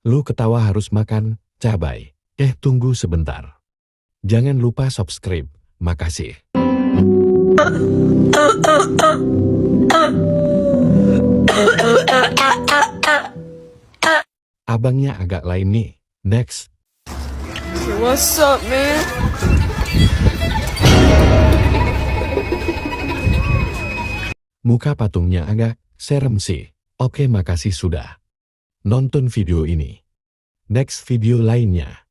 Lu ketawa harus makan cabai. Tunggu sebentar. Jangan lupa subscribe. Makasih. Abangnya agak lain nih. Next. What's up, man? Muka patungnya agak serem sih. Oke, makasih sudah nonton video ini. Next video lainnya.